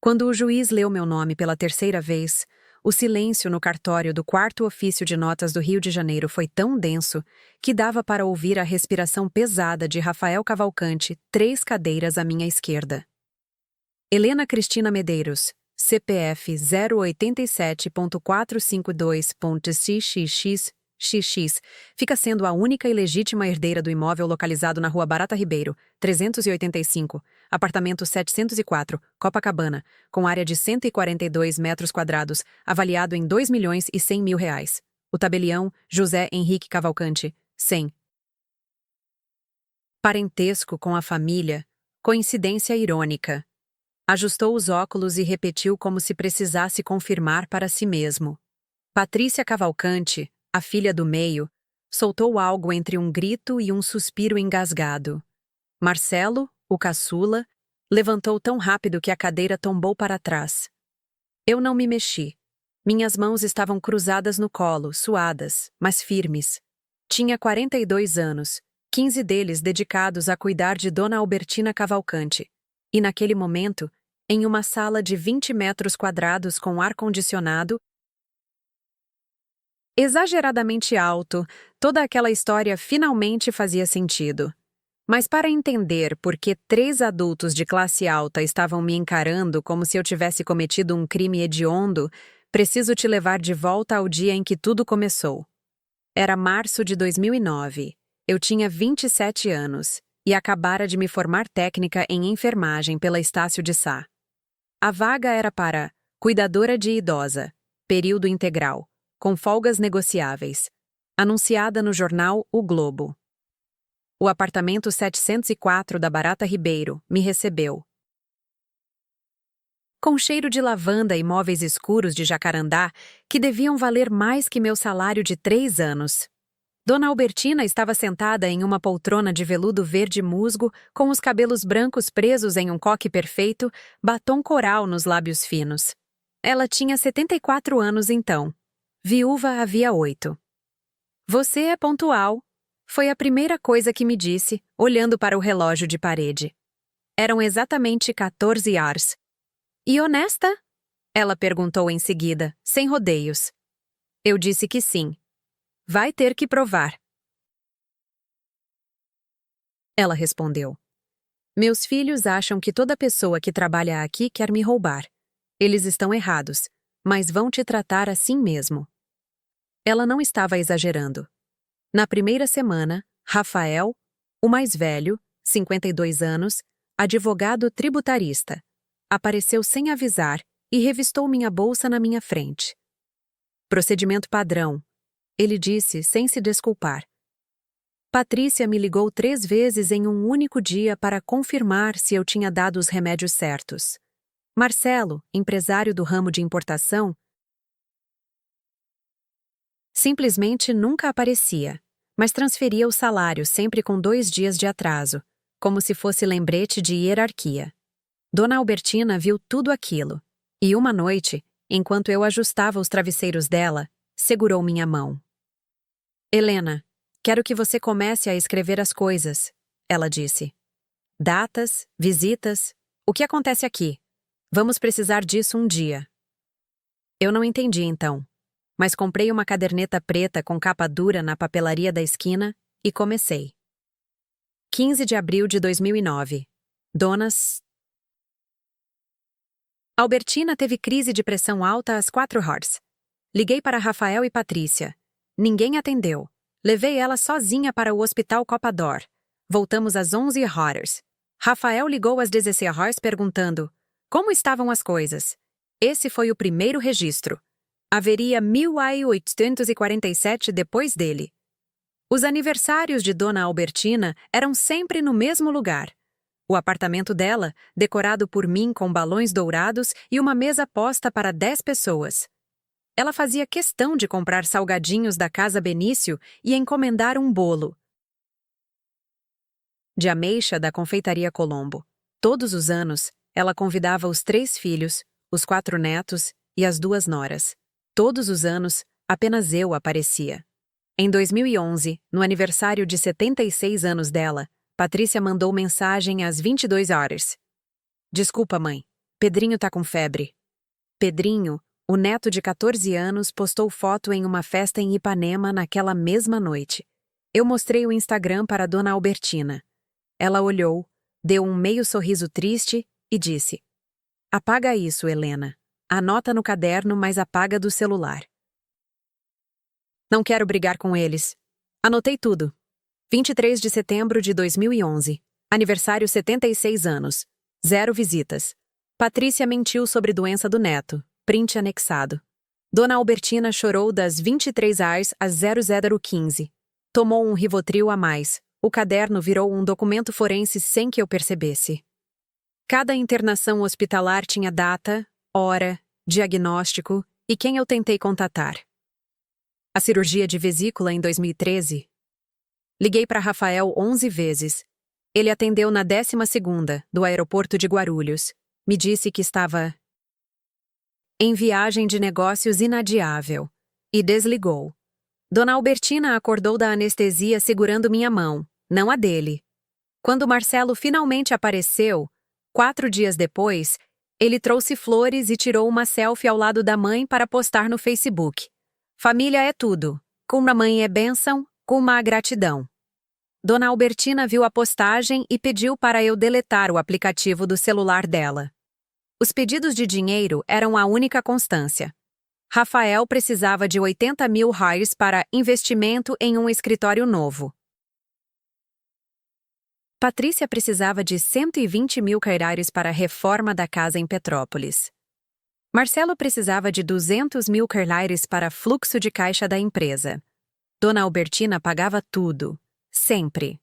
Quando o juiz leu meu nome pela terceira vez, o silêncio no cartório do 4º Ofício de Notas do Rio de Janeiro foi tão denso que dava para ouvir a respiração pesada de Rafael Cavalcante, 3 cadeiras à minha esquerda. Helena Cristina Medeiros, CPF 087.452.xxxxx, fica sendo a única e legítima herdeira do imóvel localizado na Rua Barata Ribeiro, 385, apartamento 704, Copacabana, com área de 142 metros quadrados, avaliado em R$ 2.100.000. O tabelião, José Henrique Cavalcante, 100. Parentesco com a família, coincidência irônica. Ajustou os óculos e repetiu como se precisasse confirmar para si mesmo. Patrícia Cavalcante, a filha do meio, soltou algo entre um grito e um suspiro engasgado. Marcelo, o caçula, levantou tão rápido que a cadeira tombou para trás. Eu não me mexi. Minhas mãos estavam cruzadas no colo, suadas, mas firmes. Tinha 42 anos, 15 deles dedicados a cuidar de Dona Albertina Cavalcante. E naquele momento, em uma sala de 20 metros quadrados com ar-condicionado, exageradamente alto, toda aquela história finalmente fazia sentido. Mas para entender por que 3 adultos de classe alta estavam me encarando como se eu tivesse cometido um crime hediondo, preciso te levar de volta ao dia em que tudo começou. Era março de 2009. Eu tinha 27 anos e acabara de me formar técnica em enfermagem pela Estácio de Sá. A vaga era para cuidadora de idosa, período integral, com folgas negociáveis, anunciada no jornal O Globo. O apartamento 704 da Barata Ribeiro me recebeu. Com cheiro de lavanda e móveis escuros de jacarandá que deviam valer mais que meu salário de 3 anos. Dona Albertina estava sentada em uma poltrona de veludo verde musgo, com os cabelos brancos presos em um coque perfeito, batom coral nos lábios finos. Ela tinha 74 anos então. Viúva havia 8. Você é pontual, foi a primeira coisa que me disse, olhando para o relógio de parede. Eram exatamente 14 horas. E honesta? Ela perguntou em seguida, sem rodeios. Eu disse que sim. Vai ter que provar. Ela respondeu. Meus filhos acham que toda pessoa que trabalha aqui quer me roubar. Eles estão errados, mas vão te tratar assim mesmo. Ela não estava exagerando. Na primeira semana, Rafael, o mais velho, 52 anos, advogado tributarista, apareceu sem avisar e revistou minha bolsa na minha frente. Procedimento padrão, ele disse sem se desculpar. Patrícia me ligou 3 vezes em um único dia para confirmar se eu tinha dado os remédios certos. Marcelo, empresário do ramo de importação, simplesmente nunca aparecia, mas transferia o salário sempre com 2 dias de atraso, como se fosse lembrete de hierarquia. Dona Albertina viu tudo aquilo, e uma noite, enquanto eu ajustava os travesseiros dela, segurou minha mão. Helena, quero que você comece a escrever as coisas, ela disse. Datas, visitas, o que acontece aqui? Vamos precisar disso um dia. Eu não entendi então, mas comprei uma caderneta preta com capa dura na papelaria da esquina e comecei. 15 de abril de 2009. Donas... Albertina teve crise de pressão alta às 4 horas. Liguei para Rafael e Patrícia. Ninguém atendeu. Levei ela sozinha para o Hospital Copador. Voltamos às 11 horas. Rafael ligou às 16 horas perguntando como estavam as coisas. Esse foi o primeiro registro. Haveria 1847 depois dele. Os aniversários de Dona Albertina eram sempre no mesmo lugar. O apartamento dela, decorado por mim com balões dourados e uma mesa posta para 10 pessoas. Ela fazia questão de comprar salgadinhos da Casa Benício e encomendar um bolo de ameixa da Confeitaria Colombo. Todos os anos, ela convidava os 3 filhos, os 4 netos e as 2 noras. Todos os anos, apenas eu aparecia. Em 2011, no aniversário de 76 anos dela, Patrícia mandou mensagem às 22 horas. Desculpa, mãe, Pedrinho tá com febre. Pedrinho, o neto de 14 anos, postou foto em uma festa em Ipanema naquela mesma noite. Eu mostrei o Instagram para Dona Albertina. Ela olhou, deu um meio sorriso triste e disse: "Apaga isso, Helena. Anota no caderno, mas apaga do celular." Não quero brigar com eles. Anotei tudo. 23 de setembro de 2011. Aniversário 76 anos. 0 visitas. Patrícia mentiu sobre doença do neto. Print anexado. Dona Albertina chorou das 23h às 00h15. Tomou um Rivotril a mais. O caderno virou um documento forense sem que eu percebesse. Cada internação hospitalar tinha data, hora, diagnóstico e quem eu tentei contatar. A cirurgia de vesícula em 2013. Liguei para Rafael 11 vezes. Ele atendeu na 12ª, do aeroporto de Guarulhos. Me disse que estava em viagem de negócios inadiável. E desligou. Dona Albertina acordou da anestesia segurando minha mão, não a dele. Quando Marcelo finalmente apareceu, 4 dias depois, ele trouxe flores e tirou uma selfie ao lado da mãe para postar no Facebook. Família é tudo. Com a mãe é bênção, com a gratidão. Dona Albertina viu a postagem e pediu para eu deletar o aplicativo do celular dela. Os pedidos de dinheiro eram a única constância. Rafael precisava de 80 mil reais para investimento em um escritório novo. Patrícia precisava de 120 mil reais para a reforma da casa em Petrópolis. Marcelo precisava de 200 mil reais para fluxo de caixa da empresa. Dona Albertina pagava tudo. Sempre.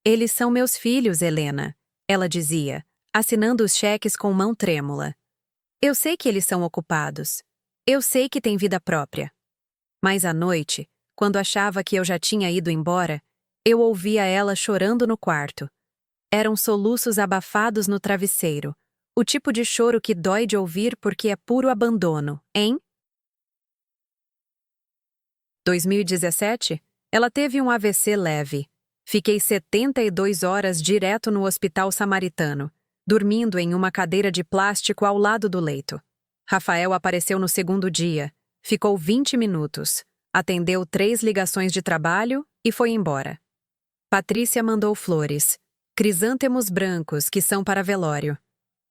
Eles são meus filhos, Helena, ela dizia, assinando os cheques com mão trêmula. Eu sei que eles são ocupados. Eu sei que têm vida própria. Mas à noite, quando achava que eu já tinha ido embora, eu ouvia ela chorando no quarto. Eram soluços abafados no travesseiro, o tipo de choro que dói de ouvir porque é puro abandono, hein? 2017, ela teve um AVC leve. Fiquei 72 horas direto no Hospital Samaritano, dormindo em uma cadeira de plástico ao lado do leito. Rafael apareceu no segundo dia, ficou 20 minutos, atendeu 3 ligações de trabalho e foi embora. Patrícia mandou flores, crisântemos brancos que são para velório.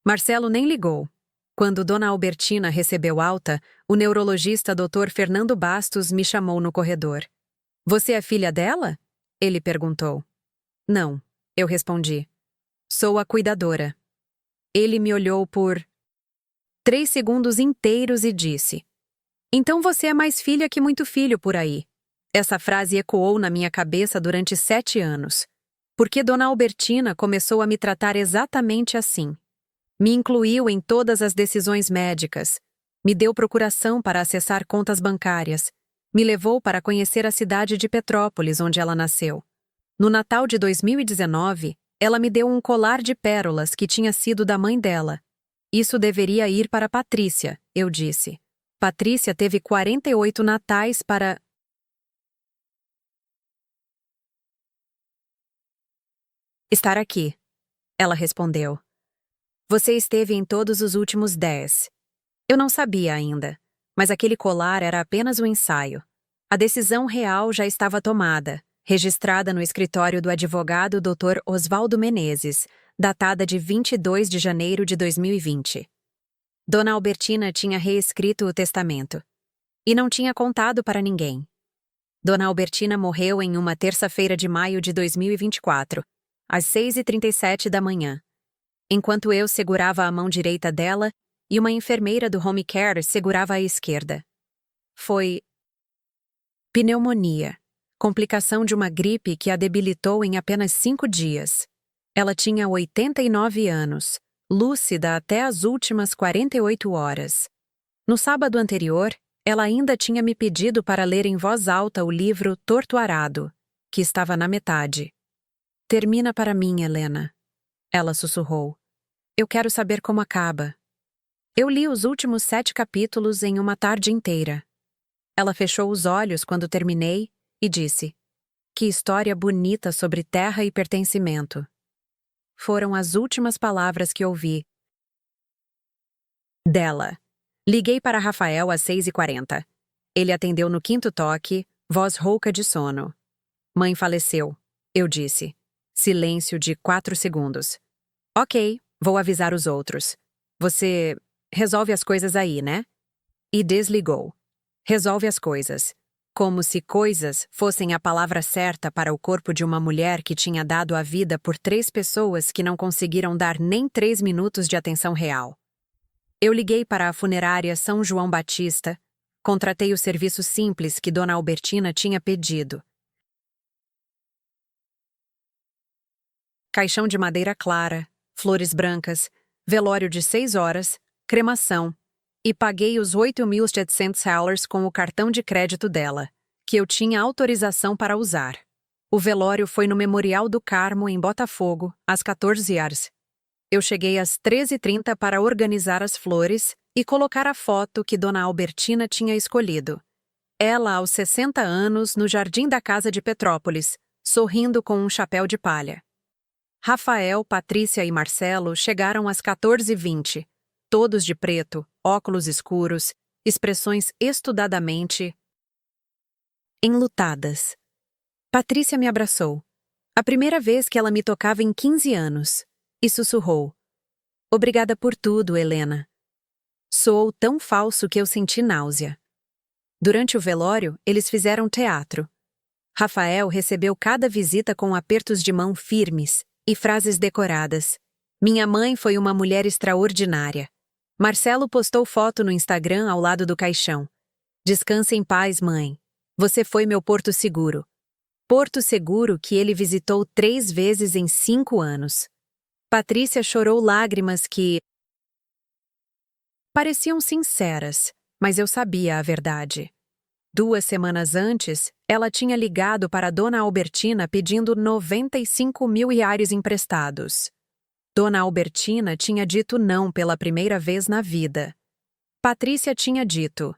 Marcelo nem ligou. Quando Dona Albertina recebeu alta, o neurologista Dr. Fernando Bastos me chamou no corredor. "Você é filha dela?" Ele perguntou. "Não", eu respondi. "Sou a cuidadora." Ele me olhou por 3 segundos inteiros e disse: "Então você é mais filha que muito filho por aí." Essa frase ecoou na minha cabeça durante 7 anos. Porque Dona Albertina começou a me tratar exatamente assim. Me incluiu em todas as decisões médicas. Me deu procuração para acessar contas bancárias. Me levou para conhecer a cidade de Petrópolis, onde ela nasceu. No Natal de 2019, ela me deu um colar de pérolas que tinha sido da mãe dela. "Isso deveria ir para Patrícia", eu disse. Patrícia teve 48 natais para estar aqui. Ela respondeu. "Você esteve em todos os últimos 10. Eu não sabia ainda, mas aquele colar era apenas um ensaio. A decisão real já estava tomada, registrada no escritório do advogado Dr. Oswaldo Menezes, datada de 22 de janeiro de 2020. Dona Albertina tinha reescrito o testamento. E não tinha contado para ninguém. Dona Albertina morreu em uma terça-feira de maio de 2024, às 6h37 da manhã. Enquanto eu segurava a mão direita dela e uma enfermeira do home care segurava a esquerda. Foi pneumonia, complicação de uma gripe que a debilitou em apenas 5 dias. Ela tinha 89 anos, lúcida até as últimas 48 horas. No sábado anterior, ela ainda tinha me pedido para ler em voz alta o livro Torto Arado, que estava na metade. "Termina para mim, Helena", ela sussurrou. "Eu quero saber como acaba." Eu li os últimos 7 capítulos em uma tarde inteira. Ela fechou os olhos quando terminei e disse: "Que história bonita sobre terra e pertencimento." Foram as últimas palavras que ouvi Dela. Liguei para Rafael às 6h40. Ele atendeu no quinto toque, voz rouca de sono. Mãe faleceu, eu disse. Silêncio de 4 segundos. Ok, vou avisar os outros. Você resolve as coisas aí, né? E desligou. Resolve as coisas. Como se coisas fossem a palavra certa para o corpo de uma mulher que tinha dado a vida por 3 pessoas que não conseguiram dar nem 3 minutos de atenção real. Eu liguei para a funerária São João Batista, contratei o serviço simples que Dona Albertina tinha pedido. Caixão de madeira clara, flores brancas, velório de 6 horas, cremação, e paguei os $8.700 com o cartão de crédito dela, que eu tinha autorização para usar. O velório foi no Memorial do Carmo, em Botafogo, às 14 horas. Eu cheguei às 13h30 para organizar as flores e colocar a foto que Dona Albertina tinha escolhido. Ela, aos 60 anos, no jardim da casa de Petrópolis, sorrindo com um chapéu de palha. Rafael, Patrícia e Marcelo chegaram às 14h20, todos de preto, óculos escuros, expressões estudadamente enlutadas. Patrícia me abraçou. A primeira vez que ela me tocava em 15 anos. E sussurrou. Obrigada por tudo, Helena. Soou tão falso que eu senti náusea. Durante o velório, eles fizeram teatro. Rafael recebeu cada visita com apertos de mão firmes e frases decoradas. Minha mãe foi uma mulher extraordinária. Marcelo postou foto no Instagram ao lado do caixão. Descanse em paz, mãe. Você foi meu porto seguro. Porto seguro que ele visitou 3 vezes em 5 anos. Patrícia chorou lágrimas que pareciam sinceras, mas eu sabia a verdade. 2 semanas antes, ela tinha ligado para Dona Albertina pedindo R$ 95.000 emprestados. Dona Albertina tinha dito não pela primeira vez na vida. Patrícia tinha dito: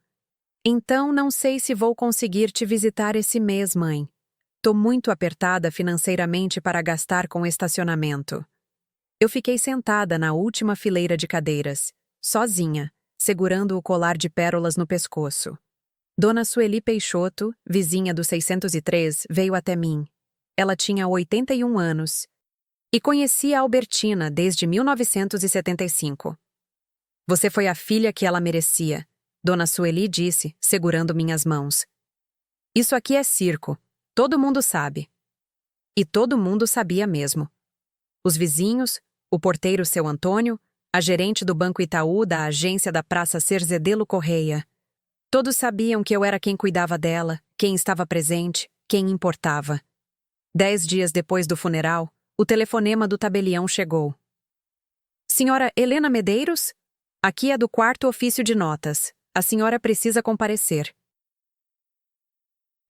então não sei se vou conseguir te visitar esse mês, mãe. Tô muito apertada financeiramente para gastar com estacionamento. Eu fiquei sentada na última fileira de cadeiras, sozinha, segurando o colar de pérolas no pescoço. Dona Sueli Peixoto, vizinha do 603, veio até mim. Ela tinha 81 anos e conhecia a Albertina desde 1975. Você foi a filha que ela merecia, Dona Sueli disse, segurando minhas mãos. Isso aqui é circo, todo mundo sabe. E todo mundo sabia mesmo. Os vizinhos, o porteiro seu Antônio, a gerente do Banco Itaú da agência da Praça Cerzedelo Correia. Todos sabiam que eu era quem cuidava dela, quem estava presente, quem importava. 10 dias depois do funeral, o telefonema do tabelião chegou. Senhora Helena Medeiros? Aqui é do 4º ofício de notas. A senhora precisa comparecer.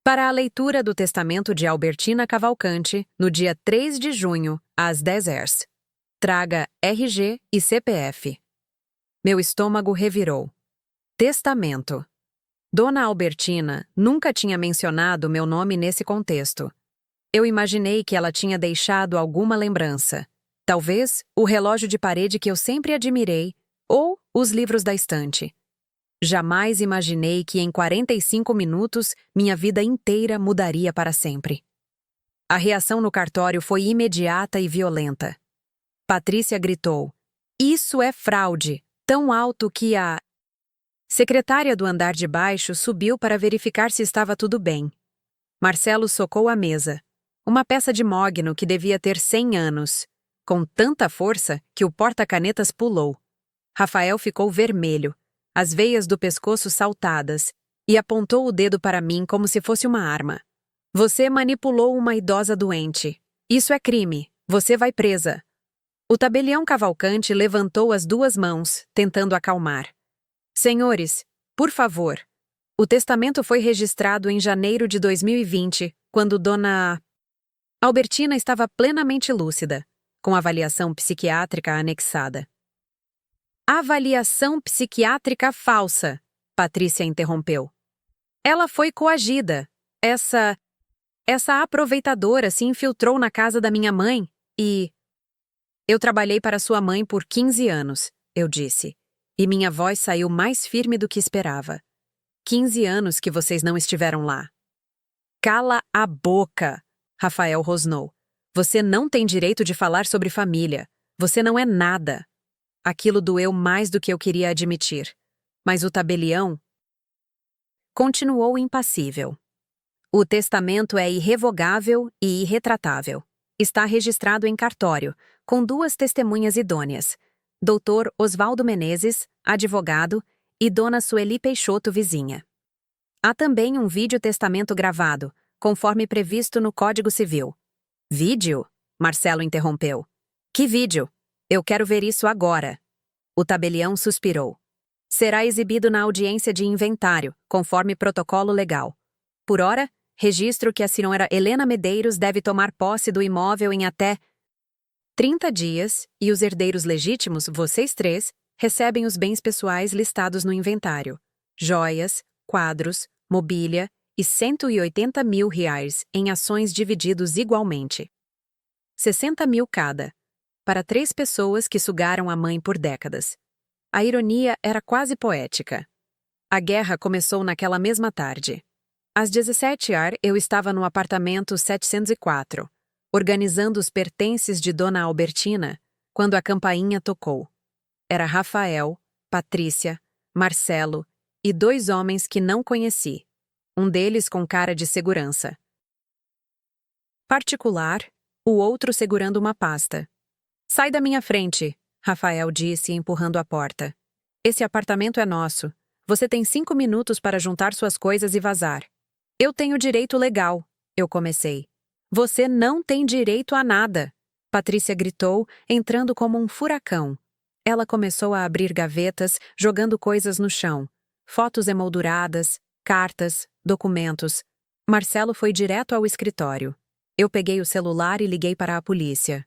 Para a leitura do testamento de Albertina Cavalcante, no dia 3 de junho, às 10 horas. Traga RG e CPF. Meu estômago revirou. Testamento. Dona Albertina nunca tinha mencionado meu nome nesse contexto. Eu imaginei que ela tinha deixado alguma lembrança. Talvez o relógio de parede que eu sempre admirei, ou os livros da estante. Jamais imaginei que em 45 minutos minha vida inteira mudaria para sempre. A reação no cartório foi imediata e violenta. Patrícia gritou: "Isso é fraude!" Tão alto que a secretária do andar de baixo subiu para verificar se estava tudo bem. Marcelo socou a mesa. Uma peça de mogno que devia ter 100 anos, com tanta força que o porta-canetas pulou. Rafael ficou vermelho, as veias do pescoço saltadas, e apontou o dedo para mim como se fosse uma arma. Você manipulou uma idosa doente. Isso é crime. Você vai presa. O tabelião Cavalcante levantou as 2 mãos, tentando acalmar. Senhores, por favor. O testamento foi registrado em janeiro de 2020, quando Dona Albertina estava plenamente lúcida, com avaliação psiquiátrica anexada. Avaliação psiquiátrica falsa, Patrícia interrompeu. Ela foi coagida. Essa aproveitadora se infiltrou na casa da minha mãe e... Eu trabalhei para sua mãe por 15 anos, eu disse. E minha voz saiu mais firme do que esperava. 15 anos que vocês não estiveram lá. Cala a boca, Rafael rosnou. Você não tem direito de falar sobre família. Você não é nada. Aquilo doeu mais do que eu queria admitir. Mas o tabelião continuou impassível. O testamento é irrevogável e irretratável. Está registrado em cartório, com 2 testemunhas idôneas, Dr. Osvaldo Menezes, advogado, e Dona Sueli Peixoto, vizinha. Há também um vídeo-testamento gravado, conforme previsto no Código Civil. Vídeo? Marcelo interrompeu. Que vídeo? Eu quero ver isso agora. O tabelião suspirou. Será exibido na audiência de inventário, conforme protocolo legal. Por ora, registro que a senhora Helena Medeiros deve tomar posse do imóvel em até 30 dias e os herdeiros legítimos, vocês 3, recebem os bens pessoais listados no inventário. Joias, quadros, mobília e R$ 180 mil em ações divididos igualmente. 60 mil cada, para 3 pessoas que sugaram a mãe por décadas. A ironia era quase poética. A guerra começou naquela mesma tarde. Às 17h, eu estava no apartamento 704, organizando os pertences de Dona Albertina, quando a campainha tocou. Era Rafael, Patrícia, Marcelo e 2 homens que não conheci, um deles com cara de segurança particular, o outro segurando uma pasta. Sai da minha frente, Rafael disse, empurrando a porta. Esse apartamento é nosso. Você tem 5 minutos para juntar suas coisas e vazar. Eu tenho direito legal, eu comecei. Você não tem direito a nada, Patrícia gritou, entrando como um furacão. Ela começou a abrir gavetas, jogando coisas no chão. Fotos emolduradas, cartas, documentos. Marcelo foi direto ao escritório. Eu peguei o celular e liguei para a polícia.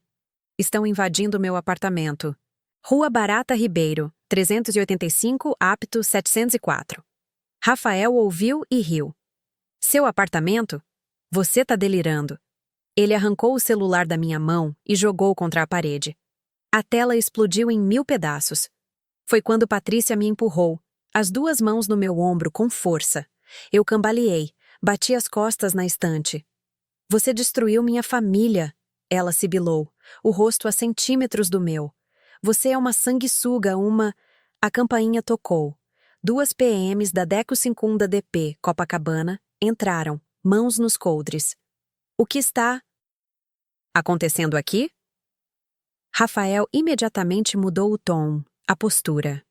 Estão invadindo meu apartamento. Rua Barata Ribeiro, 385, apto 704. Rafael ouviu e riu. Seu apartamento? Você tá delirando. Ele arrancou o celular da minha mão e jogou contra a parede. A tela explodiu em 1000 pedaços. Foi quando Patrícia me empurrou, as 2 mãos no meu ombro com força. Eu cambaleei, bati as costas na estante. Você destruiu minha família, ela sibilou, o rosto a centímetros do meu. Você é uma sanguessuga, uma... A campainha tocou. 2 PMs da Deco 5 DP, Copacabana, entraram, mãos nos coldres. O que está acontecendo aqui? Rafael imediatamente mudou o tom, a postura.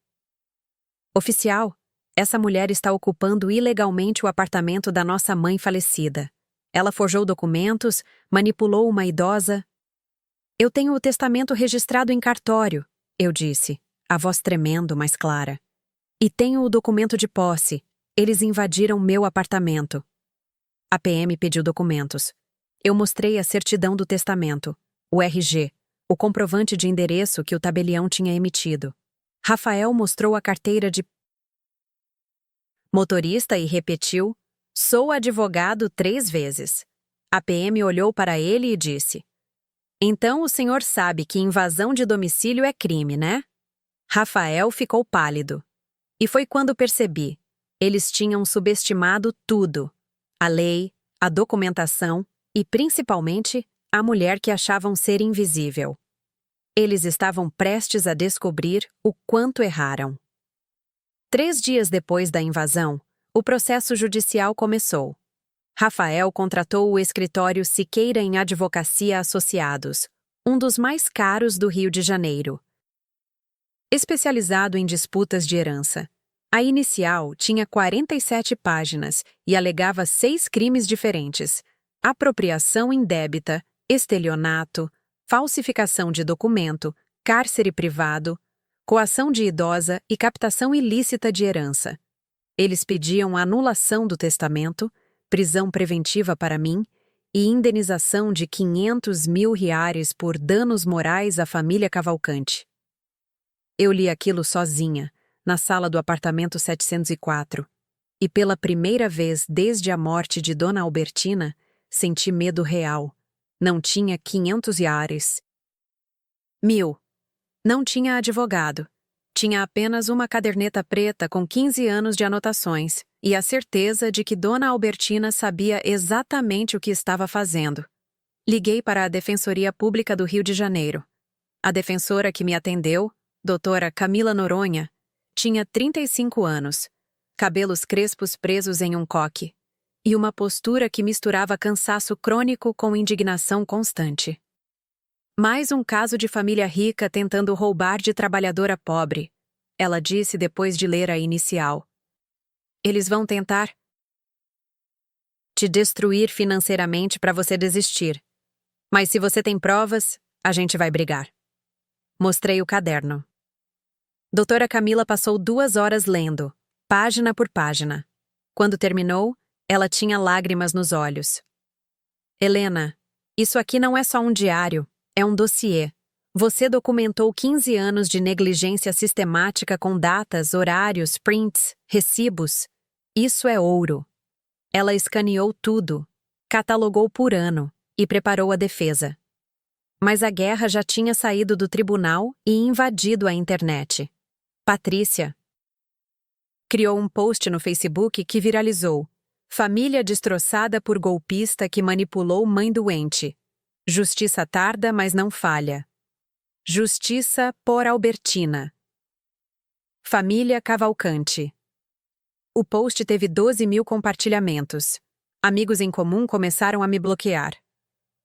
Oficial, essa mulher está ocupando ilegalmente o apartamento da nossa mãe falecida. Ela forjou documentos, manipulou uma idosa. Eu tenho o testamento registrado em cartório, eu disse, a voz tremendo, mas clara. E tenho o documento de posse. Eles invadiram meu apartamento. A PM pediu documentos. Eu mostrei a certidão do testamento, o RG, o comprovante de endereço que o tabelião tinha emitido. Rafael mostrou a carteira de motorista e repetiu: sou advogado 3 vezes. A PM olhou para ele e disse: então o senhor sabe que invasão de domicílio é crime, né? Rafael ficou pálido. E foi quando percebi. Eles tinham subestimado tudo. A lei, a documentação e, principalmente, a mulher que achavam ser invisível. Eles estavam prestes a descobrir o quanto erraram. 3 dias depois da invasão, o processo judicial começou. Rafael contratou o escritório Siqueira em Advocacia Associados, um dos mais caros do Rio de Janeiro. Especializado em disputas de herança. A inicial tinha 47 páginas e alegava 6 crimes diferentes: apropriação indébita, estelionato, falsificação de documento, cárcere privado, coação de idosa e captação ilícita de herança. Eles pediam anulação do testamento, prisão preventiva para mim e indenização de R$ 500 mil por danos morais à família Cavalcante. Eu li aquilo sozinha, na sala do apartamento 704, e pela primeira vez desde a morte de Dona Albertina, senti medo real. Não tinha 500 mil. Não tinha advogado. Tinha apenas uma caderneta preta com 15 anos de anotações e a certeza de que Dona Albertina sabia exatamente o que estava fazendo. Liguei para a Defensoria Pública do Rio de Janeiro. A defensora que me atendeu, doutora Camila Noronha, tinha 35 anos, cabelos crespos presos em um coque, e uma postura que misturava cansaço crônico com indignação constante. Mais um caso de família rica tentando roubar de trabalhadora pobre, ela disse depois de ler a inicial. Eles vão tentar te destruir financeiramente para você desistir. Mas se você tem provas, a gente vai brigar. Mostrei o caderno. Doutora Camila passou 2 horas lendo, página por página. Quando terminou, ela tinha lágrimas nos olhos. Helena, isso aqui não é só um diário, é um dossiê. Você documentou 15 anos de negligência sistemática com datas, horários, prints, recibos. Isso é ouro. Ela escaneou tudo, catalogou por ano e preparou a defesa. Mas a guerra já tinha saído do tribunal e invadido a internet. Patrícia criou um post no Facebook que viralizou. Família destroçada por golpista que manipulou mãe doente. Justiça tarda, mas não falha. Justiça por Albertina. Família Cavalcante. O post teve 12.000 compartilhamentos. Amigos em comum começaram a me bloquear.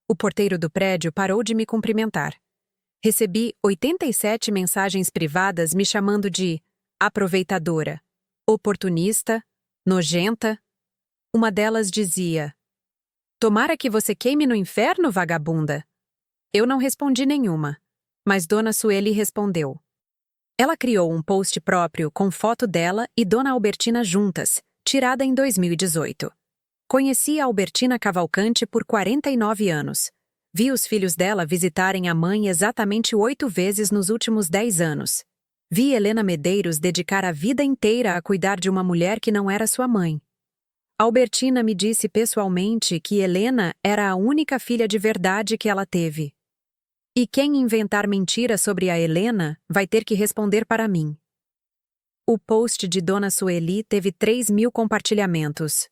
O porteiro do prédio parou de me cumprimentar. Recebi 87 mensagens privadas me chamando de aproveitadora, oportunista, nojenta. Uma delas dizia: "Tomara que você queime no inferno, vagabunda." Eu não respondi nenhuma, mas Dona Sueli respondeu. Ela criou um post próprio com foto dela e Dona Albertina juntas, tirada em 2018. Conheci a Albertina Cavalcante por 49 anos. Vi os filhos dela visitarem a mãe exatamente 8 vezes nos últimos 10 anos. Vi Helena Medeiros dedicar a vida inteira a cuidar de uma mulher que não era sua mãe. Albertina me disse pessoalmente que Helena era a única filha de verdade que ela teve. E quem inventar mentiras sobre a Helena vai ter que responder para mim. O post de Dona Sueli teve 3.000 compartilhamentos.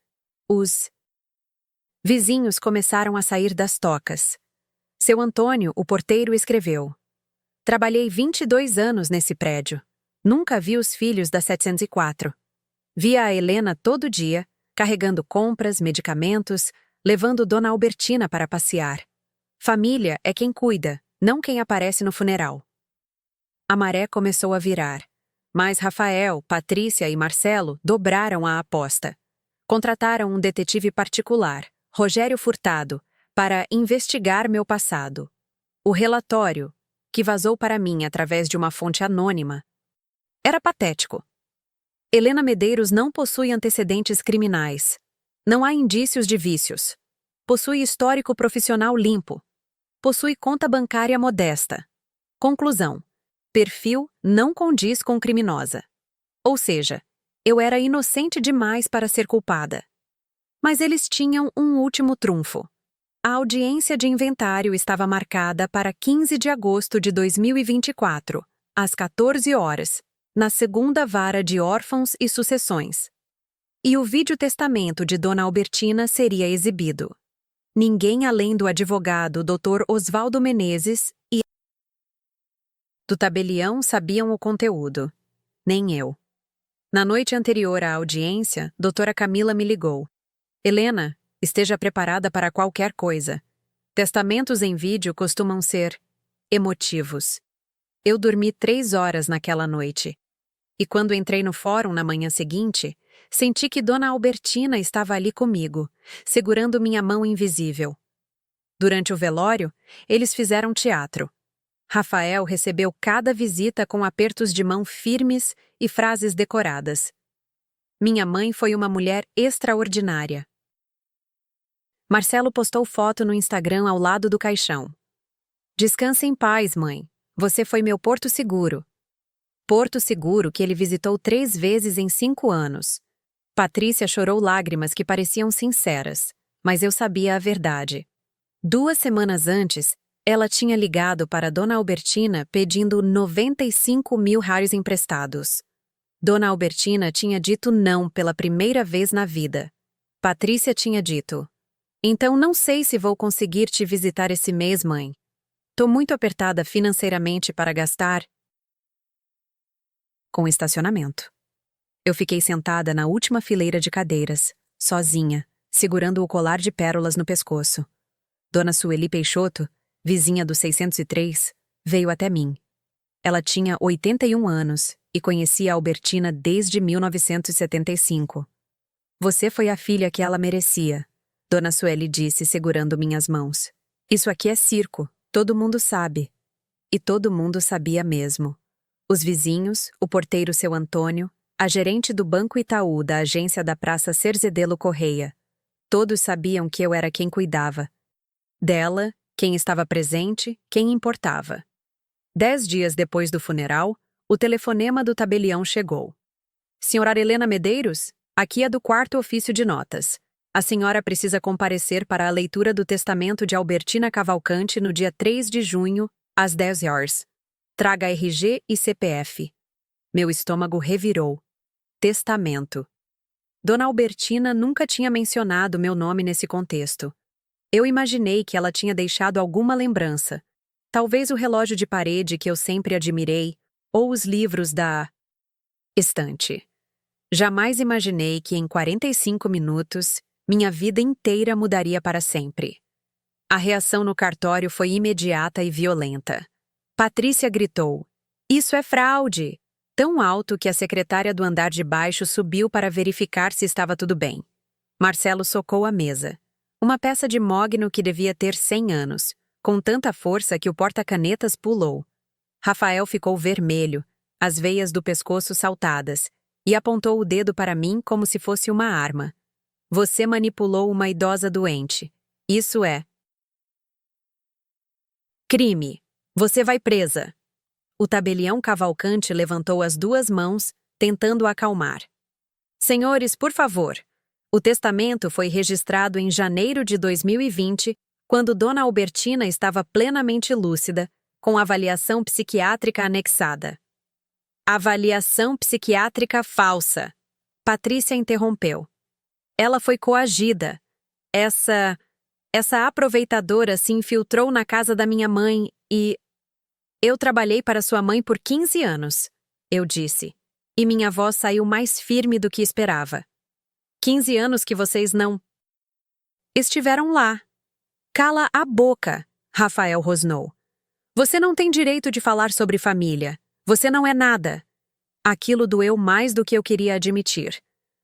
Os vizinhos começaram a sair das tocas. Seu Antônio, o porteiro, escreveu: "Trabalhei 22 anos nesse prédio. Nunca vi os filhos da 704. Via a Helena todo dia, carregando compras, medicamentos, levando Dona Albertina para passear. Família é quem cuida, não quem aparece no funeral." A maré começou a virar, mas Rafael, Patrícia e Marcelo dobraram a aposta. Contrataram um detetive particular, Rogério Furtado, para investigar meu passado. O relatório, que vazou para mim através de uma fonte anônima, era patético. Helena Medeiros não possui antecedentes criminais. Não há indícios de vícios. Possui histórico profissional limpo. Possui conta bancária modesta. Conclusão: perfil não condiz com criminosa. Ou seja, eu era inocente demais para ser culpada. Mas eles tinham um último trunfo. A audiência de inventário estava marcada para 15 de agosto de 2024, às 14 horas, na segunda vara de órfãos e sucessões. E o vídeo-testamento de Dona Albertina seria exibido. Ninguém além do advogado Dr. Osvaldo Menezes e do tabelião sabiam o conteúdo. Nem eu. Na noite anterior à audiência, doutora Camila me ligou. "Helena, esteja preparada para qualquer coisa. Testamentos em vídeo costumam ser emotivos." Eu dormi 3 horas naquela noite. E quando entrei no fórum na manhã seguinte, senti que Dona Albertina estava ali comigo, segurando minha mão invisível. Durante o velório, eles fizeram teatro. Rafael recebeu cada visita com apertos de mão firmes e frases decoradas. Minha mãe foi uma mulher extraordinária. Marcelo postou foto no Instagram ao lado do caixão. "Descanse em paz, mãe. Você foi meu porto seguro." Porto seguro que ele visitou 3 vezes em 5 anos. Patrícia chorou lágrimas que pareciam sinceras, mas eu sabia a verdade. 2 semanas antes, Ela tinha ligado para Dona Albertina pedindo 95.000 reais emprestados. Dona Albertina tinha dito não pela primeira vez na vida. Patrícia tinha dito: "Então não sei se vou conseguir te visitar esse mês, mãe. Tô muito apertada financeiramente para gastar com estacionamento." Eu fiquei sentada na última fileira de cadeiras, sozinha, segurando o colar de pérolas no pescoço. Dona Sueli Peixoto, vizinha do 603, veio até mim. Ela tinha 81 anos e conhecia Albertina desde 1975. "Você foi a filha que ela merecia", Dona Sueli disse, segurando minhas mãos. "Isso aqui é circo, todo mundo sabe." E todo mundo sabia mesmo. Os vizinhos, o porteiro seu Antônio, a gerente do Banco Itaú da agência da Praça Cerzedelo Correia. Todos sabiam que eu era quem cuidava dela, quem estava presente, quem importava. 10 dias depois do funeral, o telefonema do tabelião chegou. "Senhora Helena Medeiros, aqui é do quarto ofício de notas. A senhora precisa comparecer para a leitura do testamento de Albertina Cavalcante no dia 3 de junho, às 10 horas. Traga RG e CPF." Meu estômago revirou. Testamento. Dona Albertina nunca tinha mencionado meu nome nesse contexto. Eu imaginei que ela tinha deixado alguma lembrança. Talvez o relógio de parede que eu sempre admirei, ou os livros da estante. Jamais imaginei que em 45 minutos, minha vida inteira mudaria para sempre. A reação no cartório foi imediata e violenta. Patrícia gritou: "Isso é fraude!" Tão alto que a secretária do andar de baixo subiu para verificar se estava tudo bem. Marcelo socou a mesa. Uma peça de mogno que devia ter 100 anos, com tanta força que o porta-canetas pulou. Rafael ficou vermelho, as veias do pescoço saltadas, e apontou o dedo para mim como se fosse uma arma. "Você manipulou uma idosa doente. Isso é crime. Você vai presa." O tabelião Cavalcante levantou as duas mãos, tentando acalmar. "Senhores, por favor. O testamento foi registrado em janeiro de 2020, quando Dona Albertina estava plenamente lúcida, com avaliação psiquiátrica anexada." "Avaliação psiquiátrica falsa." Patrícia interrompeu. "Ela foi coagida. Essa aproveitadora se infiltrou na casa da minha mãe e... Eu trabalhei para sua mãe por 15 anos, eu disse, e minha voz saiu mais firme do que esperava. 15 anos que vocês não estiveram lá." "Cala a boca", Rafael rosnou. "Você não tem direito de falar sobre família. Você não é nada." Aquilo doeu mais do que eu queria admitir.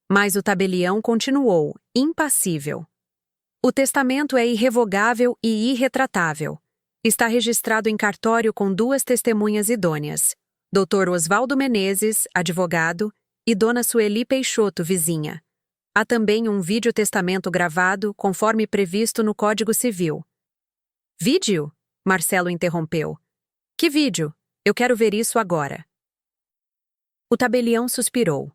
Mas o tabelião continuou, impassível. "O testamento é irrevogável e irretratável. Está registrado em cartório com 2 testemunhas idôneas, Dr. Osvaldo Menezes, advogado, e Dona Sueli Peixoto, vizinha. Há também um videotestamento gravado, conforme previsto no Código Civil." "Vídeo?" Marcelo interrompeu. "Que vídeo? Eu quero ver isso agora." O tabelião suspirou.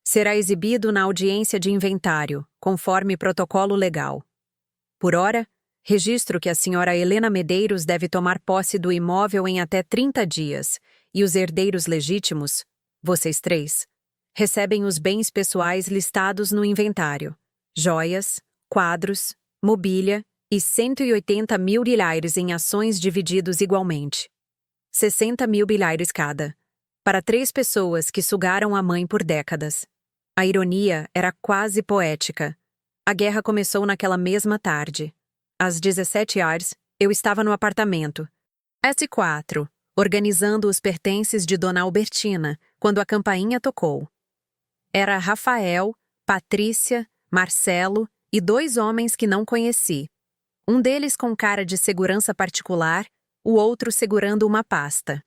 "Será exibido na audiência de inventário, conforme protocolo legal. Por ora, registro que a senhora Helena Medeiros deve tomar posse do imóvel em até 30 dias, e os herdeiros legítimos, vocês 3, recebem os bens pessoais listados no inventário: joias, quadros, mobília e 180.000 bilhares em ações divididos igualmente. 60.000 bilhares cada, para 3 pessoas que sugaram a mãe por décadas." A ironia era quase poética. A guerra começou naquela mesma tarde. Às 17 horas, eu estava no apartamento S4, organizando os pertences de Dona Albertina, quando a campainha tocou. Era Rafael, Patrícia, Marcelo e 2 homens que não conheci. Um deles com cara de segurança particular, o outro segurando uma pasta.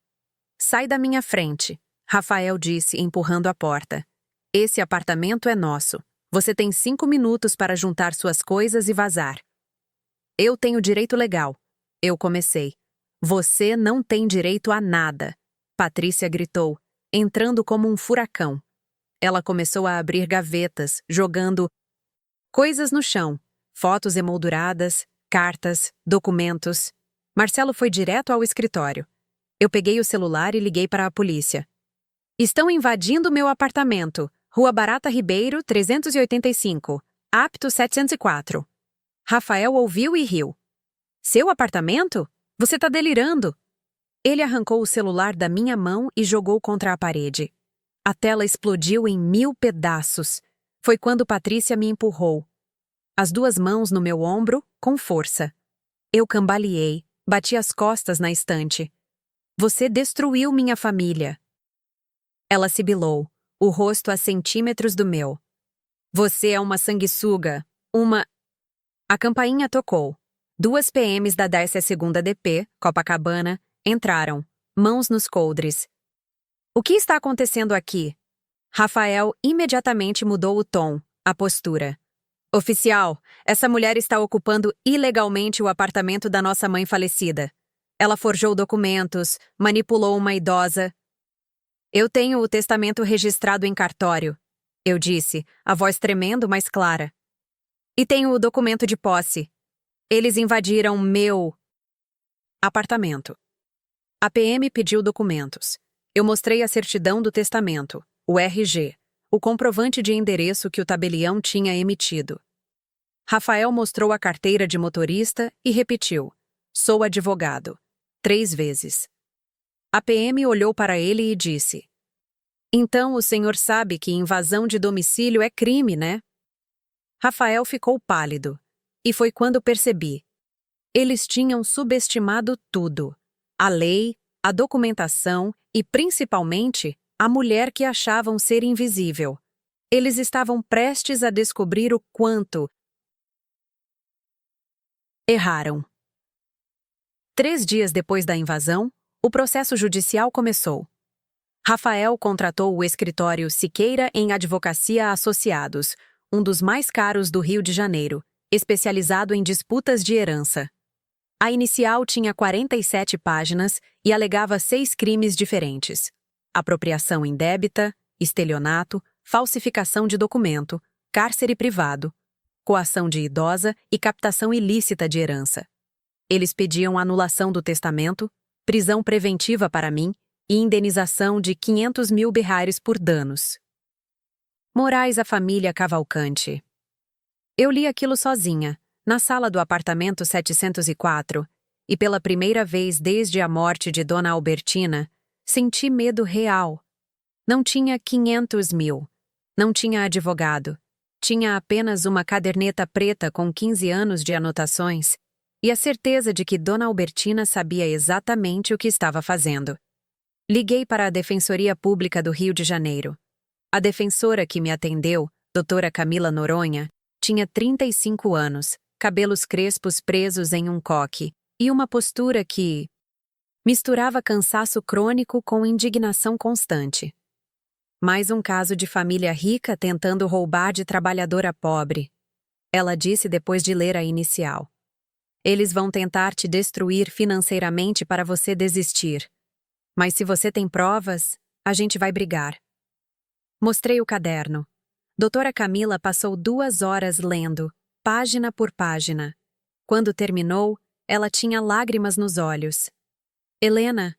"Sai da minha frente", Rafael disse, empurrando a porta. "Esse apartamento é nosso. Você tem 5 minutos para juntar suas coisas e vazar." "Eu tenho direito legal." Eu comecei. "Você não tem direito a nada", Patrícia gritou, entrando como um furacão. Ela começou a abrir gavetas, jogando coisas no chão, fotos emolduradas, cartas, documentos. Marcelo foi direto ao escritório. Eu peguei o celular e liguei para a polícia. Estão invadindo meu apartamento. Rua Barata Ribeiro, 385. Apto 704. Rafael ouviu e riu. Seu apartamento? Você tá delirando? Ele arrancou o celular da minha mão e jogou contra a parede. A tela explodiu em 1000 pedaços. Foi quando Patrícia me empurrou. As duas mãos no meu ombro, com força. Eu cambaleei, bati as costas na estante. Você destruiu minha família. Ela sibilou, o rosto a centímetros do meu. Você é uma sanguessuga, uma... A campainha tocou. 2 PMs da 12ª DP, Copacabana, entraram, mãos nos coldres. O que está acontecendo aqui? Rafael imediatamente mudou o tom, a postura. Oficial, essa mulher está ocupando ilegalmente o apartamento da nossa mãe falecida. Ela forjou documentos, manipulou uma idosa. Eu tenho o testamento registrado em cartório, eu disse, a voz tremendo, mas clara. E tenho o documento de posse. Eles invadiram meu apartamento. A PM pediu documentos. Eu mostrei a certidão do testamento, o RG, o comprovante de endereço que o tabelião tinha emitido. Rafael mostrou a carteira de motorista e repetiu: sou advogado. 3 vezes. A PM olhou para ele e disse: então o senhor sabe que invasão de domicílio é crime, né? Rafael ficou pálido. E foi quando percebi. Eles tinham subestimado tudo. A lei, a documentação e, principalmente, a mulher que achavam ser invisível. Eles estavam prestes a descobrir o quanto erraram. 3 dias depois da invasão, o processo judicial começou. Rafael contratou o escritório Siqueira em Advocacia Associados, um dos mais caros do Rio de Janeiro, especializado em disputas de herança. A inicial tinha 47 páginas e alegava 6 crimes diferentes: apropriação indébita, estelionato, falsificação de documento, cárcere privado, coação de idosa e captação ilícita de herança. Eles pediam anulação do testamento, prisão preventiva para mim e indenização de 500 mil berrares por danos. Moraes à família Cavalcante. Eu li aquilo sozinha, na sala do apartamento 704, e pela primeira vez desde a morte de Dona Albertina, senti medo real. Não tinha 500 mil. Não tinha advogado. Tinha apenas uma caderneta preta com 15 anos de anotações e a certeza de que Dona Albertina sabia exatamente o que estava fazendo. Liguei para a Defensoria Pública do Rio de Janeiro. A defensora que me atendeu, doutora Camila Noronha, tinha 35 anos, cabelos crespos presos em um coque e uma postura que misturava cansaço crônico com indignação constante. Mais um caso de família rica tentando roubar de trabalhadora pobre. Ela disse depois de ler a inicial. Eles vão tentar te destruir financeiramente para você desistir. Mas se você tem provas, a gente vai brigar. Mostrei o caderno. Doutora Camila passou 2 horas lendo, página por página. Quando terminou, ela tinha lágrimas nos olhos. Helena,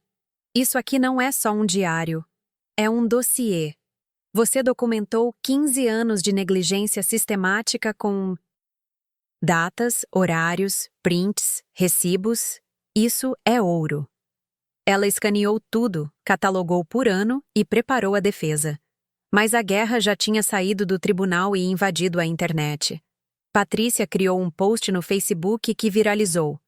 isso aqui não é só um diário. É um dossiê. Você documentou 15 anos de negligência sistemática com datas, horários, prints, recibos. Isso é ouro. Ela escaneou tudo, catalogou por ano e preparou a defesa. Mas a guerra já tinha saído do tribunal e invadido a internet. Patrícia criou um post no Facebook que viralizou.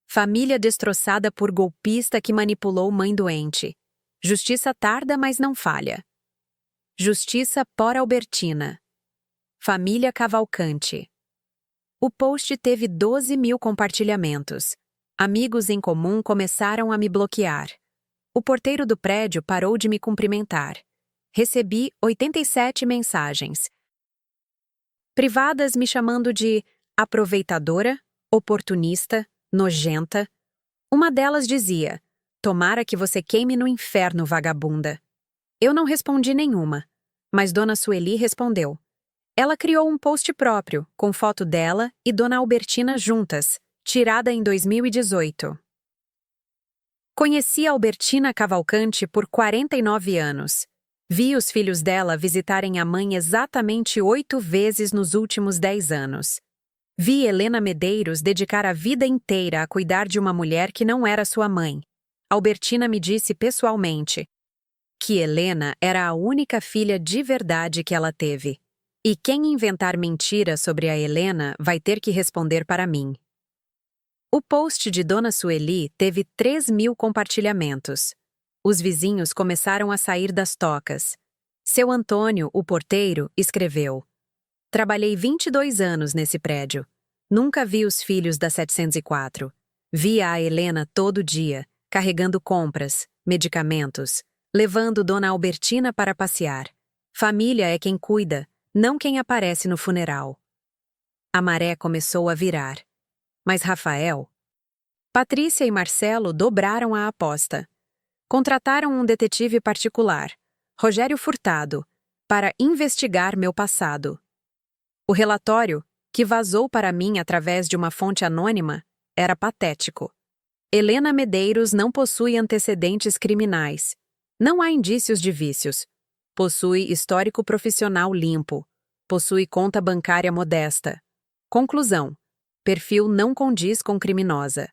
Família destroçada por golpista que manipulou mãe doente. Justiça tarda, mas não falha. Justiça por Albertina. Família Cavalcante. O post teve 12 mil compartilhamentos. Amigos em comum começaram a me bloquear. O porteiro do prédio parou de me cumprimentar. Recebi 87 mensagens. Privadas me chamando de aproveitadora, oportunista, nojenta. Uma delas dizia: tomara que você queime no inferno, vagabunda. Eu não respondi nenhuma, mas Dona Sueli respondeu. Ela criou um post próprio, com foto dela e Dona Albertina juntas, tirada em 2018. Conheci Albertina Cavalcante por 49 anos. Vi os filhos dela visitarem a mãe exatamente 8 vezes nos últimos 10 anos. Vi Helena Medeiros dedicar a vida inteira a cuidar de uma mulher que não era sua mãe. Albertina me disse pessoalmente que Helena era a única filha de verdade que ela teve. E quem inventar mentira sobre a Helena vai ter que responder para mim. O post de Dona Sueli teve 3.000 compartilhamentos. Os vizinhos começaram a sair das tocas. Seu Antônio, o porteiro, escreveu: Trabalhei 22 anos nesse prédio. Nunca vi os filhos da 704. Via a Helena todo dia, carregando compras, medicamentos, levando Dona Albertina para passear. Família é quem cuida, não quem aparece no funeral. A maré começou a virar. Mas Rafael? Patrícia e Marcelo dobraram a aposta. Contrataram um detetive particular, Rogério Furtado, para investigar meu passado. O relatório, que vazou para mim através de uma fonte anônima, era patético. Helena Medeiros não possui antecedentes criminais. Não há indícios de vícios. Possui histórico profissional limpo. Possui conta bancária modesta. Conclusão: perfil não condiz com criminosa.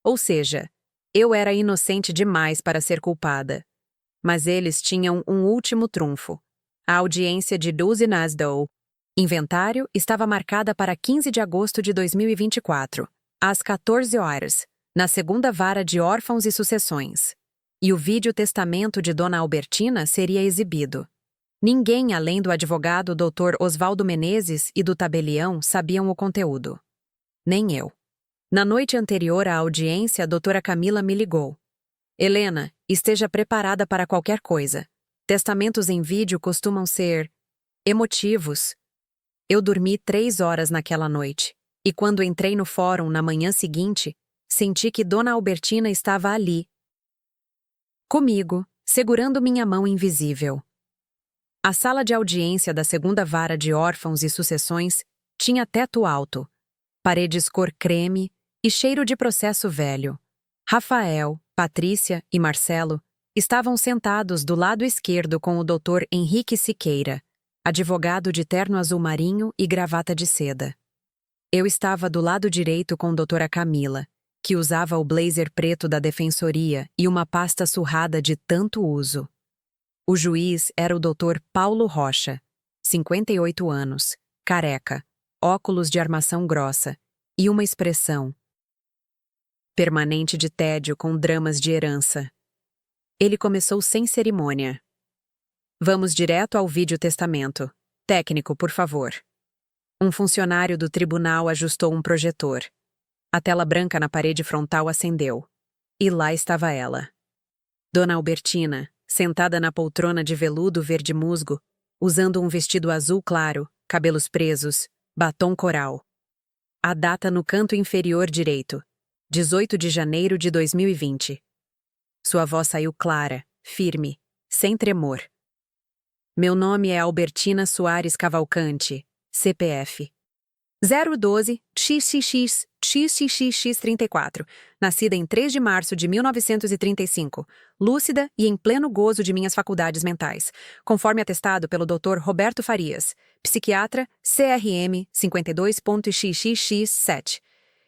Ou seja, eu era inocente demais para ser culpada. Mas eles tinham um último trunfo: a audiência de Duzi Nasdaq. Inventário estava marcada para 15 de agosto de 2024, às 14 horas, na segunda vara de órfãos e sucessões. E o vídeo-testamento de Dona Albertina seria exibido. Ninguém além do advogado Dr. Oswaldo Menezes e do tabelião sabiam o conteúdo. Nem eu. Na noite anterior à audiência, a doutora Camila me ligou. Helena, esteja preparada para qualquer coisa. Testamentos em vídeo costumam ser emotivos. Eu dormi 3 horas naquela noite, e quando entrei no fórum na manhã seguinte, senti que Dona Albertina estava ali, comigo, segurando minha mão invisível. A sala de audiência da segunda vara de órfãos e sucessões tinha teto alto, paredes cor creme e cheiro de processo velho. Rafael, Patrícia e Marcelo estavam sentados do lado esquerdo com o Dr. Henrique Siqueira, advogado de terno azul marinho e gravata de seda. Eu estava do lado direito com doutora Camila, que usava o blazer preto da defensoria e uma pasta surrada de tanto uso. O juiz era o Dr. Paulo Rocha, 58 anos, careca, óculos de armação grossa e uma expressão permanente de tédio com dramas de herança. Ele começou sem cerimônia. Vamos direto ao vídeo-testamento. Técnico, por favor. Um funcionário do tribunal ajustou um projetor. A tela branca na parede frontal acendeu. E lá estava ela. Dona Albertina, sentada na poltrona de veludo verde musgo, usando um vestido azul claro, cabelos presos, batom coral. A data no canto inferior direito, 18 de janeiro de 2020. Sua voz saiu clara, firme, sem tremor. Meu nome é Albertina Soares Cavalcante, CPF 012 XXX XXXX 34, nascida em 3 de março de 1935, lúcida e em pleno gozo de minhas faculdades mentais, conforme atestado pelo Dr. Roberto Farias, psiquiatra, CRM 52.xxx7.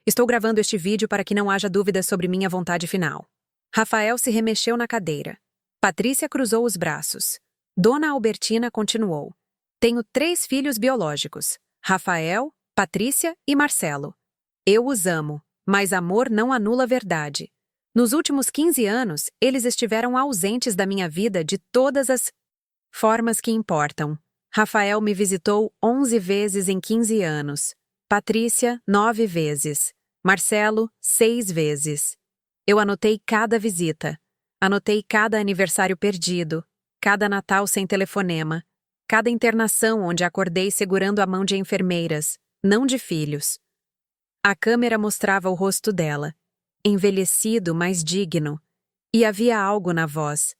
Estou gravando este vídeo para que não haja dúvidas sobre minha vontade final. Rafael se remexeu na cadeira. Patrícia cruzou os braços. Dona Albertina continuou. Tenho 3 filhos biológicos: Rafael, Patrícia e Marcelo. Eu os amo, mas amor não anula a verdade. Nos últimos 15 anos, eles estiveram ausentes da minha vida de todas as formas que importam. Rafael me visitou 11 vezes em 15 anos. Patrícia, 9 vezes. Marcelo, 6 vezes. Eu anotei cada visita. Anotei cada aniversário perdido, cada Natal sem telefonema, cada internação onde acordei segurando a mão de enfermeiras, não de filhos. A câmera mostrava o rosto dela, envelhecido, mas digno, e havia algo na voz,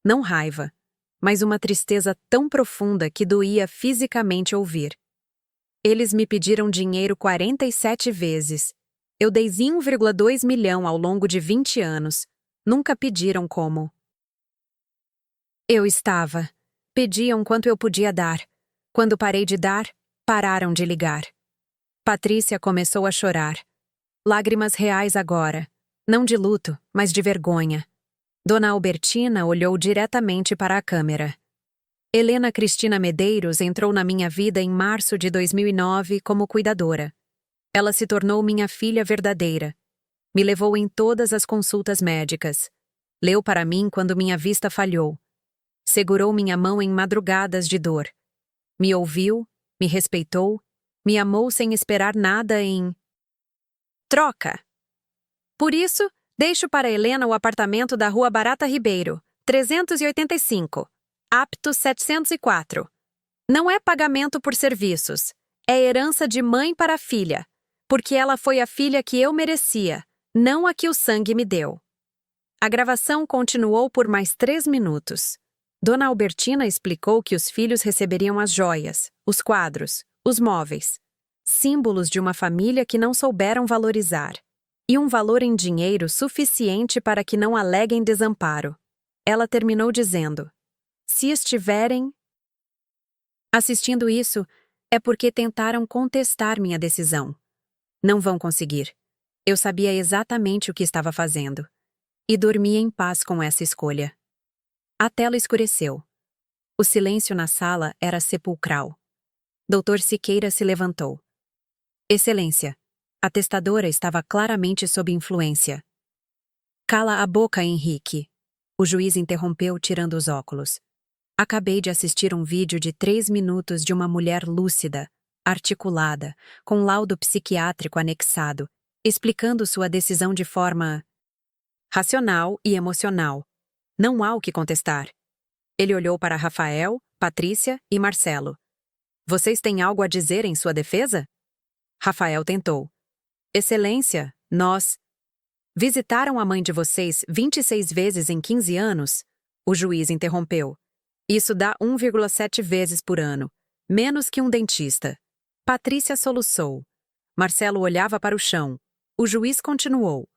não raiva, mas uma tristeza tão profunda que doía fisicamente ouvir. Eles me pediram dinheiro 47 vezes. Eu dei 1,2 milhão ao longo de 20 anos. nunca pediram como. Eu estava. Pediam quanto eu podia dar. Quando parei de dar, pararam de ligar. Patrícia começou a chorar. Lágrimas reais agora. Não de luto, mas de vergonha. Dona Albertina olhou diretamente para a câmera. Helena Cristina Medeiros entrou na minha vida em março de 2009 como cuidadora. Ela se tornou minha filha verdadeira. Me levou em todas as consultas médicas. Leu para mim quando minha vista falhou. Segurou minha mão em madrugadas de dor. Me ouviu, me respeitou, me amou sem esperar nada em troca. Por isso, deixo para Helena o apartamento da Rua Barata Ribeiro, 385, apto 704. Não é pagamento por serviços, é herança de mãe para filha, porque ela foi a filha que eu merecia, não a que o sangue me deu. A gravação continuou por mais 3 minutos. Dona Albertina explicou que os filhos receberiam as joias, os quadros, os móveis, símbolos de uma família que não souberam valorizar, e um valor em dinheiro suficiente para que não aleguem desamparo. Ela terminou dizendo: se estiverem assistindo isso, é porque tentaram contestar minha decisão. Não vão conseguir. Eu sabia exatamente o que estava fazendo. E dormi em paz com essa escolha. A tela escureceu. O silêncio na sala era sepulcral. Dr. Siqueira se levantou. Excelência, a testadora estava claramente sob influência. Cala a boca, Henrique. O juiz interrompeu, tirando os óculos. Acabei de assistir um vídeo de 3 minutos de uma mulher lúcida, articulada, com laudo psiquiátrico anexado, explicando sua decisão de forma racional e emocional. Não há o que contestar. Ele olhou para Rafael, Patrícia e Marcelo. Vocês têm algo a dizer em sua defesa? Rafael tentou. Excelência, nós visitaram a mãe de vocês 26 vezes em 15 anos? O juiz interrompeu. Isso dá 1,7 vezes por ano, menos que um dentista. Patrícia soluçou. Marcelo olhava para o chão. O juiz continuou.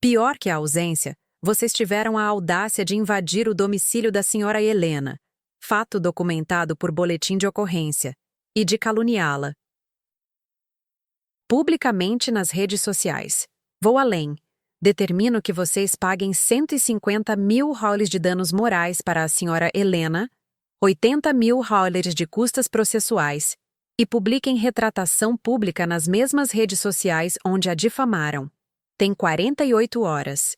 Pior que a ausência, vocês tiveram a audácia de invadir o domicílio da senhora Helena, fato documentado por boletim de ocorrência, e de caluniá-la publicamente nas redes sociais. Vou além. Determino que vocês paguem 150 mil US$ de danos morais para a senhora Helena, 80 mil US$ de custas processuais, e publiquem retratação pública nas mesmas redes sociais onde a difamaram. Tem 48 horas.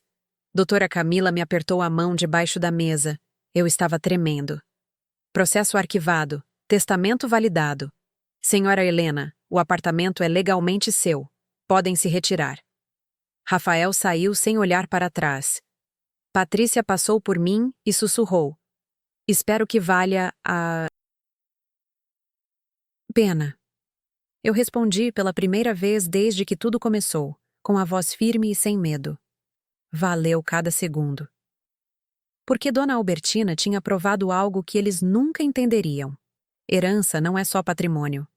Doutora Camila me apertou a mão debaixo da mesa. Eu estava tremendo. Processo arquivado. Testamento validado. Senhora Helena, o apartamento é legalmente seu. Podem se retirar. Rafael saiu sem olhar para trás. Patrícia passou por mim e sussurrou. Espero que valha a pena. Eu respondi pela primeira vez desde que tudo começou, com a voz firme e sem medo. Valeu cada segundo. Porque Dona Albertina tinha provado algo que eles nunca entenderiam. Herança não é só patrimônio.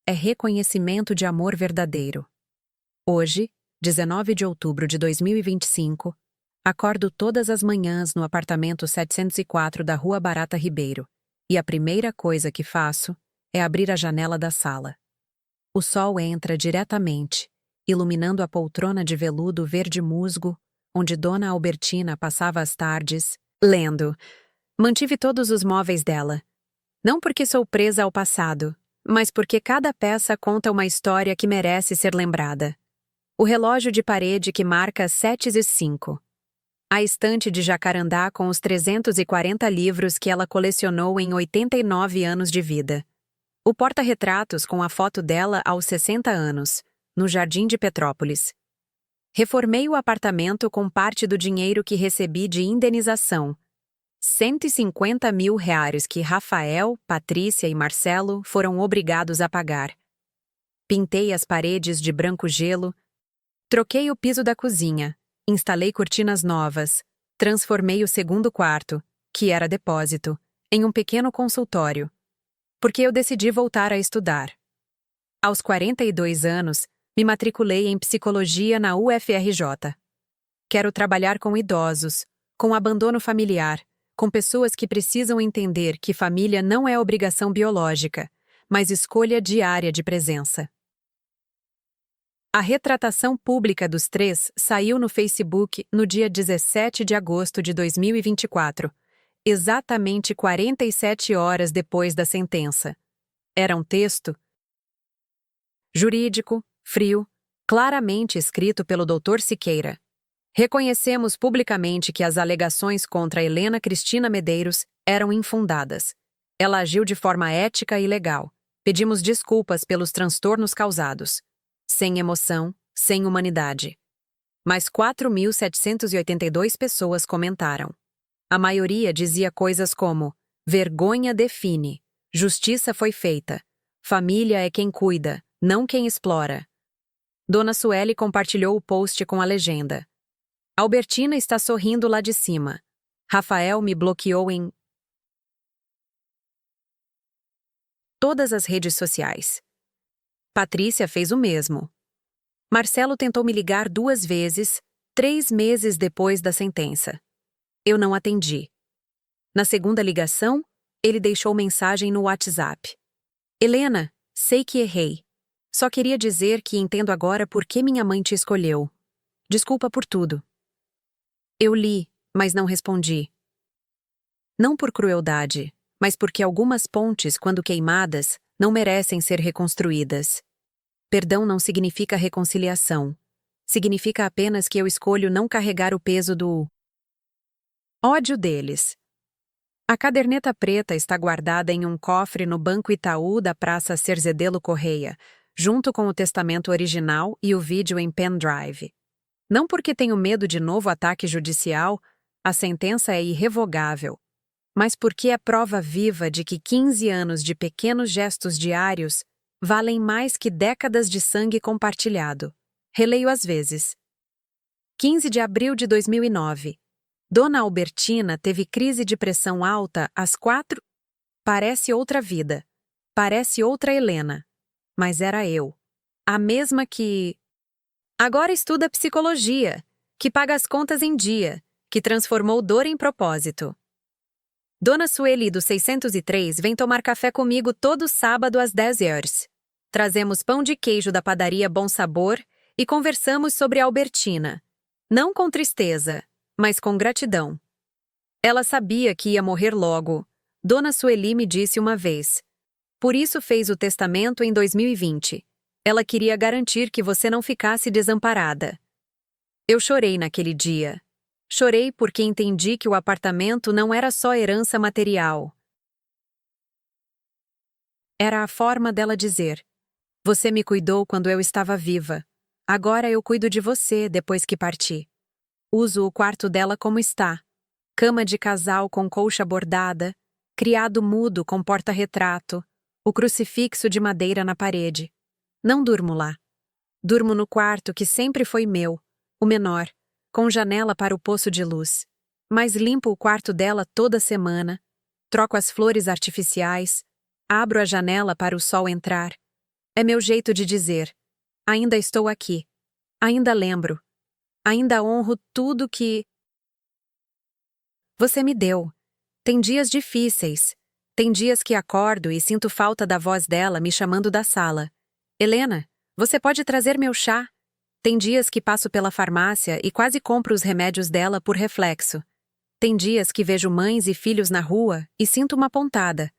É reconhecimento de amor verdadeiro. Hoje, 19 de outubro de 2025, acordo todas as manhãs no apartamento 704 da Rua Barata Ribeiro, e a primeira coisa que faço é abrir a janela da sala. O sol entra diretamente, iluminando a poltrona de veludo verde musgo, onde Dona Albertina passava as tardes, lendo. Mantive todos os móveis dela. Não porque sou presa ao passado, mas porque cada peça conta uma história que merece ser lembrada. O relógio de parede que marca 7h05. A estante de jacarandá com os 340 livros que ela colecionou em 89 anos de vida. O porta-retratos com a foto dela aos 60 anos, no Jardim de Petrópolis. Reformei o apartamento com parte do dinheiro que recebi de indenização. 150 mil reais que Rafael, Patrícia e Marcelo foram obrigados a pagar. Pintei as paredes de branco gelo, troquei o piso da cozinha, instalei cortinas novas, transformei o segundo quarto, que era depósito, em um pequeno consultório. Porque eu decidi voltar a estudar. Aos 42 anos, me matriculei em psicologia na UFRJ. Quero trabalhar com idosos, com abandono familiar, com pessoas que precisam entender que família não é obrigação biológica, mas escolha diária de presença. A retratação pública dos três saiu no Facebook no dia 17 de agosto de 2024, exatamente 47 horas depois da sentença. Era um texto jurídico, frio, claramente escrito pelo Dr. Siqueira. Reconhecemos publicamente que as alegações contra Helena Cristina Medeiros eram infundadas. Ela agiu de forma ética e legal. Pedimos desculpas pelos transtornos causados. Sem emoção, sem humanidade. Mas 4.782 pessoas comentaram. A maioria dizia coisas como: vergonha define, justiça foi feita, família é quem cuida, não quem explora. Dona Sueli compartilhou o post com a legenda: Albertina está sorrindo lá de cima. Rafael me bloqueou em todas as redes sociais. Patrícia fez o mesmo. Marcelo tentou me ligar 2 vezes, 3 meses depois da sentença. Eu não atendi. Na segunda ligação, ele deixou mensagem no WhatsApp. Helena, sei que errei. Só queria dizer que entendo agora por que minha mãe te escolheu. Desculpa por tudo. Eu li, mas não respondi. Não por crueldade, mas porque algumas pontes, quando queimadas, não merecem ser reconstruídas. Perdão não significa reconciliação. Significa apenas que eu escolho não carregar o peso do ódio deles. A caderneta preta está guardada em um cofre no Banco Itaú da Praça Cerzedelo Correia, junto com o testamento original e o vídeo em pendrive. Não porque tenho medo de novo ataque judicial, a sentença é irrevogável, mas porque é prova viva de que 15 anos de pequenos gestos diários valem mais que décadas de sangue compartilhado. Releio às vezes. 15 de abril de 2009. Dona Albertina teve crise de pressão alta às 4. Parece outra vida. Parece outra Helena. Mas era eu. A mesma que agora estuda psicologia, que paga as contas em dia, que transformou dor em propósito. Dona Sueli do 603 vem tomar café comigo todo sábado às 10 horas. Trazemos pão de queijo da padaria Bom Sabor e conversamos sobre Albertina. Não com tristeza, mas com gratidão. Ela sabia que ia morrer logo. Dona Sueli me disse uma vez. Por isso fez o testamento em 2020. Ela queria garantir que você não ficasse desamparada. Eu chorei naquele dia. Chorei porque entendi que o apartamento não era só herança material. Era a forma dela dizer: você me cuidou quando eu estava viva. Agora eu cuido de você depois que parti. Uso o quarto dela como está. Cama de casal com colcha bordada, criado mudo com porta-retrato, o crucifixo de madeira na parede. Não durmo lá. Durmo no quarto que sempre foi meu, o menor, com janela para o poço de luz. Mas limpo o quarto dela toda semana, troco as flores artificiais, abro a janela para o sol entrar. É meu jeito de dizer: ainda estou aqui, ainda lembro, ainda honro tudo que você me deu. Tem dias difíceis, tem dias que acordo e sinto falta da voz dela me chamando da sala. Helena, você pode trazer meu chá? Tem dias que passo pela farmácia e quase compro os remédios dela por reflexo. Tem dias que vejo mães e filhos na rua e sinto uma pontada.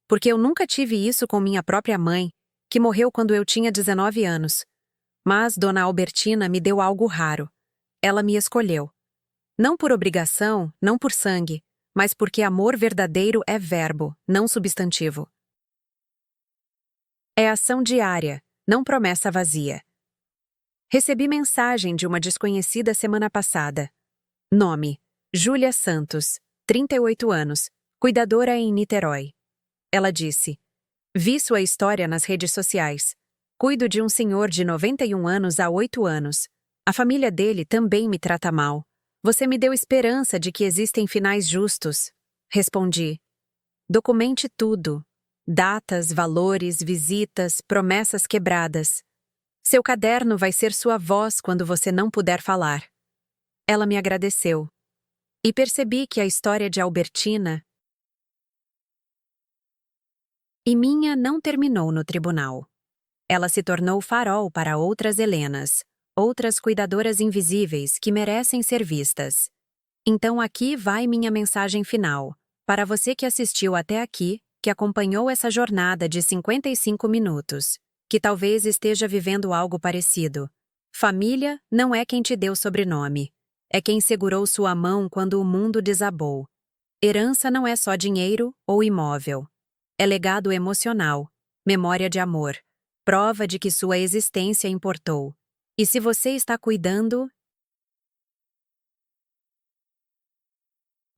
Porque eu nunca tive isso com minha própria mãe, que morreu quando eu tinha 19 anos. Mas Dona Albertina me deu algo raro. Ela me escolheu. Não por obrigação, não por sangue, mas porque amor verdadeiro é verbo, não substantivo. É ação diária, não promessa vazia. Recebi mensagem de uma desconhecida semana passada. Nome: Júlia Santos, 38 anos, cuidadora em Niterói. Ela disse: vi sua história nas redes sociais. Cuido de um senhor de 91 anos há 8 anos. A família dele também me trata mal. Você me deu esperança de que existem finais justos. Respondi: documente tudo. Datas, valores, visitas, promessas quebradas. Seu caderno vai ser sua voz quando você não puder falar. Ela me agradeceu. E percebi que a história de Albertina e minha não terminou no tribunal. Ela se tornou farol para outras Helenas, outras cuidadoras invisíveis que merecem ser vistas. Então aqui vai minha mensagem final. Para você que assistiu até aqui, que acompanhou essa jornada de 55 minutos, que talvez esteja vivendo algo parecido. Família não é quem te deu sobrenome. É quem segurou sua mão quando o mundo desabou. Herança não é só dinheiro ou imóvel. É legado emocional, memória de amor, prova de que sua existência importou. E se você está cuidando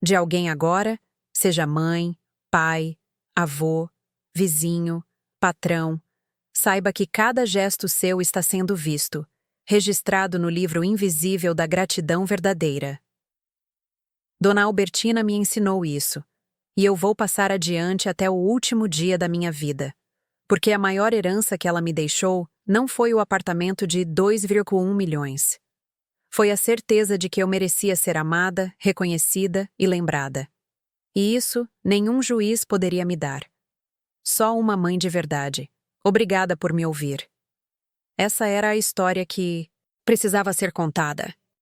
de alguém agora, seja mãe, pai, avô, vizinho, patrão, saiba que cada gesto seu está sendo visto, registrado no livro invisível da gratidão verdadeira. Dona Albertina me ensinou isso, e eu vou passar adiante até o último dia da minha vida, porque a maior herança que ela me deixou não foi o apartamento de 2,1 milhões. Foi a certeza de que eu merecia ser amada, reconhecida e lembrada. E isso nenhum juiz poderia me dar. Só uma mãe de verdade. Obrigada por me ouvir. Essa era a história que precisava ser contada.